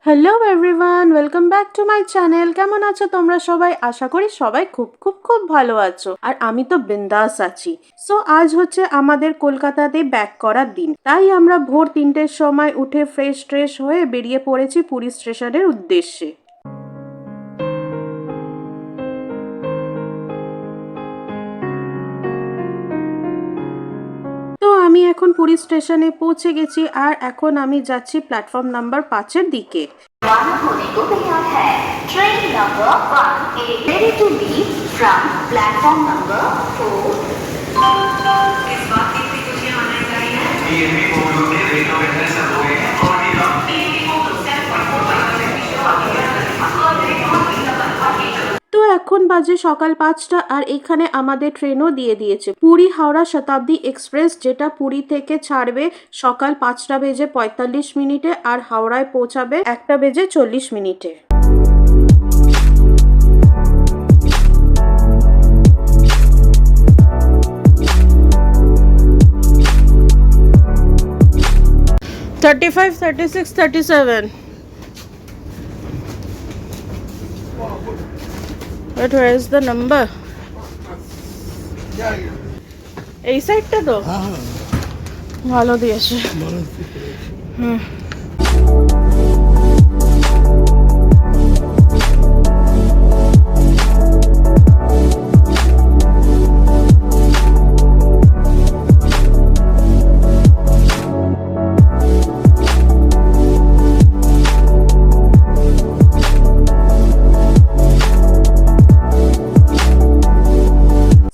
Hello everyone, welcome back to my channel. কেমন আছো তোমরা সবাই? আশা করি সবাই খুব খুব খুব ভালো আছো, আর আমি তো বিন্দাস আছি। সো আজ হচ্ছে আমাদের কলকাতাতে ব্যাক করার দিন, তাই আমরা ভোর 3টের সময় উঠে ফ্রেশ ট্রেশ হয়ে বেরিয়ে পড়েছি পুরী স্টেশনের উদ্দেশ্যে। তো আমি এখন পুরী স্টেশনে পৌঁছে গেছি, আর এখন আমি যাচ্ছি প্ল্যাটফর্ম নাম্বার 5-এর দিকে। रवाना होने को तैयार है। Train number 1 is ready to leave from platform number 4। इस बात की खुशी होनी चाहिए। ये को ने रेट ऑफ इंटरेस्ट सब हो गए हैं और ये को सेट पर को তো এখন বাজে সকাল 5টা, আর এখানে আমাদের ট্রেনও দিয়ে দিয়েছে পুরী হাওড়া শতাব্দী এক্সপ্রেস, যেটা পুরী থেকে ছাড়বে সকাল 5টা বেজে 45 মিনিটে আর হাওড়ায় পৌঁছাবে 1টা বেজে 40 মিনিটে। Thirty five 36 37। But where is the number? এই সাইডটা তো ভালো দিয়েছে। হুম।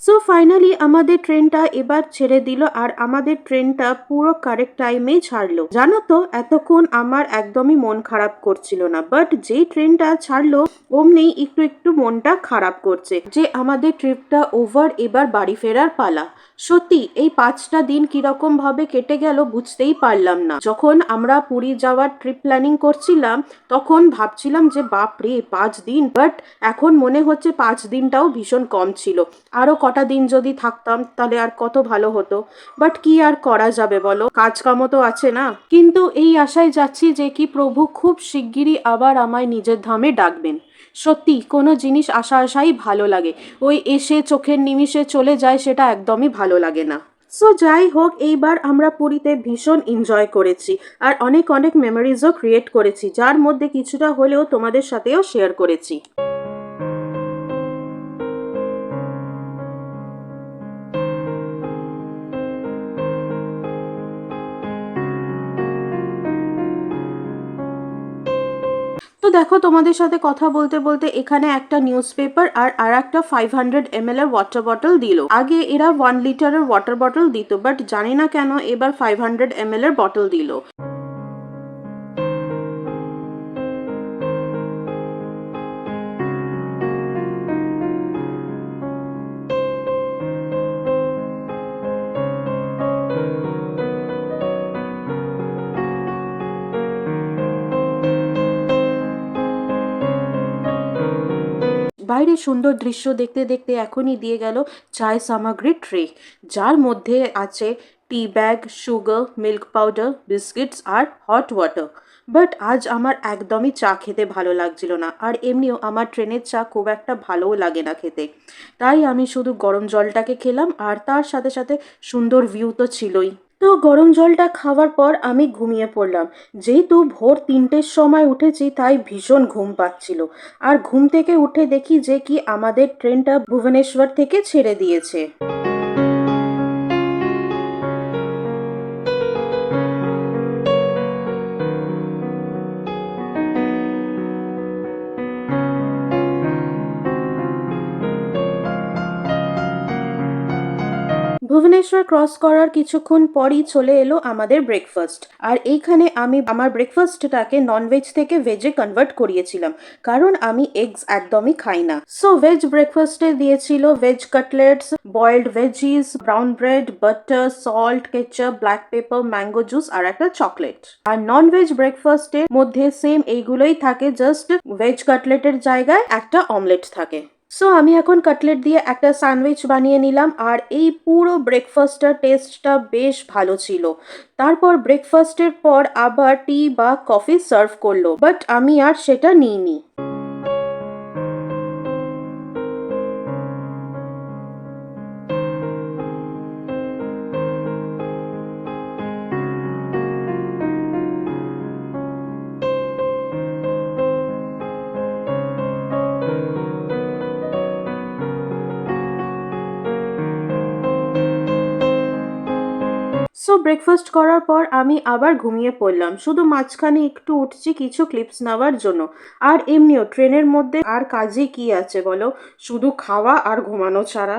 সো ফাইনালি আমাদের ট্রেনটা এবার ছেড়ে দিল, আর আমাদের ট্রেনটা পুরো কারেক্ট টাইমেই ছাড়লো। জানো তো, এতক্ষণ আমার একদমই মন খারাপ করছিল না, বাট যেই ট্রেনটা ছাড়লো অমনি একটু একটু মনটা খারাপ করছে যে আমাদের ট্রিপটা ওভার, এবার বাড়ি ফেরার পালা। সত্যি এই 5টা দিন কিরকম ভাবে কেটে গেল বুঝতেই পারলাম না। যখন আমরা পুরী যাওয়ার ট্রিপ প্ল্যানিং করছিলাম তখন ভাবছিলাম যে বাপরে 5 দিন, বাট এখন মনে হচ্ছে 5 দিনটাও ভীষণ কম ছিল। আরো কটা দিন যদি থাকতাম তাহলে আর কত ভালো হতো, বাট কি আর করা যাবে বলো, কাজ কামও তো আছে না। কিন্তু এই আশায় যাচ্ছি যে কি প্রভু খুব শিগগিরই আবার আমায় নিজের ধামে ডাকবেন। সত্যি কোনো জিনিস আশা আশাই ভালো লাগে, ওই এসে চোখের নিমিষে চলে যায় সেটা একদমই ভালো লাগে না। সো যাই হোক, এইবার আমরা পুরীতে ভীষণ এনজয় করেছি, আর অনেক অনেক মেমোরিজও ক্রিয়েট করেছি, যার মধ্যে কিছুটা হলেও তোমাদের সাথেও শেয়ার করেছি। তো দেখো, তোমাদের সাথে কথা বলতে বলতে এখানে একটা নিউজ পেপার আর একটা 500 ml এর ওয়াটার বটল দিল। আগে এরা 1 লিটারের ওয়াটার বটল দিত, বাট জানি না কেন এবার 500 ml এর বটল দিল। বাইরে সুন্দর দৃশ্য দেখতে দেখতে এখনই দিয়ে গেল চায় সামগ্রীর ট্রে, যার মধ্যে আছে tea bag, sugar, milk powder, biscuits আর হট ওয়াটার। বাট আজ আমার একদমই চা খেতে ভালো লাগছিল না, আর এমনিও আমার ট্রেনের চা খুব একটা ভালোও লাগে না খেতে। তাই আমি শুধু গরম জলটাকে খেলাম, আর তার সাথে সাথে সুন্দর ভিউ তো ছিলই। তো গরম জলটা খাওয়ার পর আমি ঘুমিয়ে পড়লাম। যেহেতু ভোর 3টের সময় উঠেছি তাই ভীষণ ঘুম পাচ্ছিল, আর ঘুম থেকে উঠে দেখি যে কি আমাদের ট্রেনটা ভুবনেশ্বর থেকে ছেড়ে দিয়েছে। ভুবনেশ্বর ক্রস করার কিছুক্ষণ পরই চলে এলো আমাদের ব্রেকফাস্ট, আর এইখানে আমি আমার ব্রেকফাস্টটাকে ননভেজ থেকে ভেজে কনভার্ট করিয়েছিলাম, কারণ আমি এগস একদমই খাই না। সো ভেজ ব্রেকফাস্টে দিয়েছিল veg cutlets, boiled veggies, brown bread, butter, salt, ketchup, black pepper, mango juice আর একটা চকলেট। আর নন ভেজ ব্রেকফাস্টের মধ্যে সেম এইগুলোই থাকে, জাস্ট ভেজ কাটলেটের জায়গায় একটা অমলেট থাকে। সো আমি এখন কাটলেট দিয়ে একটা স্যান্ডউইচ বানিয়ে নিলাম আর এই পুরো ব্রেকফাস্টটার টেস্টটা বেশ ভালো ছিল। তারপর ব্রেকফাস্টের পর আবার টি বা কফি সার্ভ করলো, বাট আমি আর সেটা নিইনি। সো ব্রেকফাস্ট করার পর আমি আবার ঘুমিয়ে পড়লাম, শুধু মাঝখানে একটু উঠছি কিছু ক্লিপস নেওয়ার জন্য। আর এমনিও ট্রেনের মধ্যে আর কাজে কি আছে বলো, শুধু খাওয়া আর ঘুমানো ছাড়া।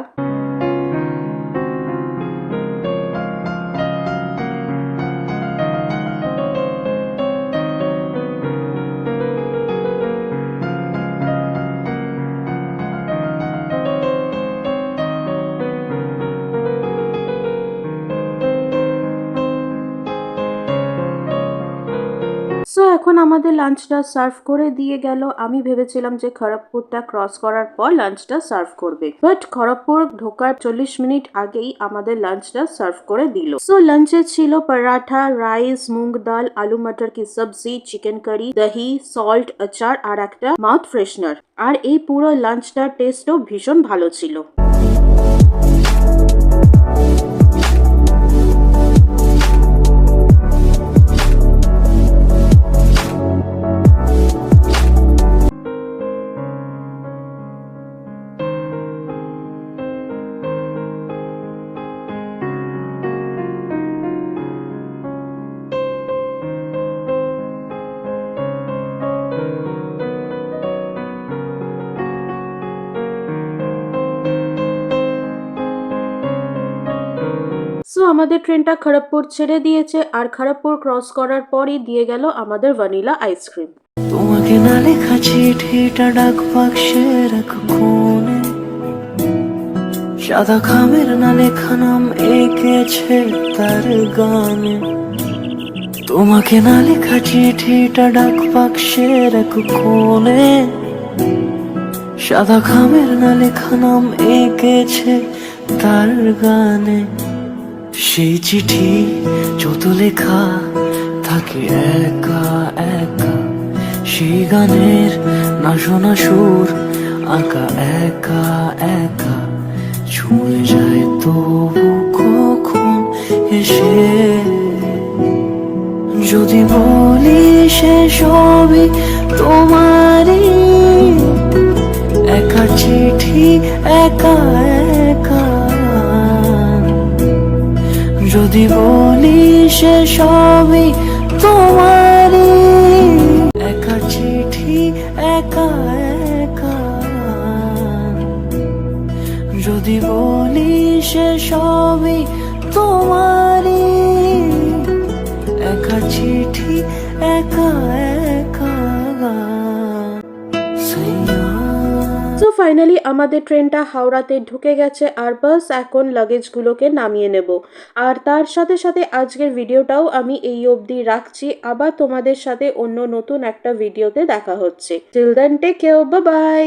সো এখন আমাদের লাঞ্চটা সার্ভ করে দিয়ে গেল। আমি ভেবেছিলাম যে খড়গপুরটা ক্রস করার পর লাঞ্চটা সার্ভ করবে, বাট খড়গপুর ঢোকার 40 মিনিট আগেই আমাদের লাঞ্চটা সার্ভ করে দিল। সো লাঞ্চে ছিল পরাঠা, রাইস, মুগ ডাল, আলু মটর কি সবজি, চিকেন কারি, দহি, সল্ট, আচার আর একটা মাউথ ফ্রেশনার। আর এই পুরো লাঞ্চটার টেস্টও ভীষণ ভালো ছিল। সো আমাদের ট্রেনটা খড়গপুর ছেড়ে দিয়েছে আর খড়গপুর ক্রস করার পরই দিয়ে গেল আমাদের ভ্যানিলা আইসক্রিম। তোমাকে না লেখা চিঠিটা ডাক বাক্সে রাখো কোণে, সাদা খামের না লেখা নাম এঁকেছে তার গানে। তোমাকে না লেখা চিঠিটা ডাক বাক্সে রাখো কোণে, সাদা খামের না লেখা নাম এঁকেছে তার গানে। সেই চিঠি যত লেখা থাকে একা একা, সেই গানের না শোনা সুর আঁকা একা একা, ছুঁয়ে যায় তবু কখন এসে। যদি বলি সে সবই তোমারই, একা চিঠি একা একা। যদি বলি সে সবই তোমারই, একা চিঠি একা একা। যদি বলি সে সবই তোমারই, একা চিঠি একা একা। সো ফাইনালি আমাদের ট্রেনটা হাওড়াতে ঢুকে গেছে আর বাস এখন লাগেজগুলোকে নামিয়ে নেব। আর তার সাথে সাথে আজকের ভিডিওটাও আমি এই অবধি রাখছি, আবার তোমাদের সাথে অন্য নতুন একটা ভিডিওতে দেখা হচ্ছে। Till then take care, bye by.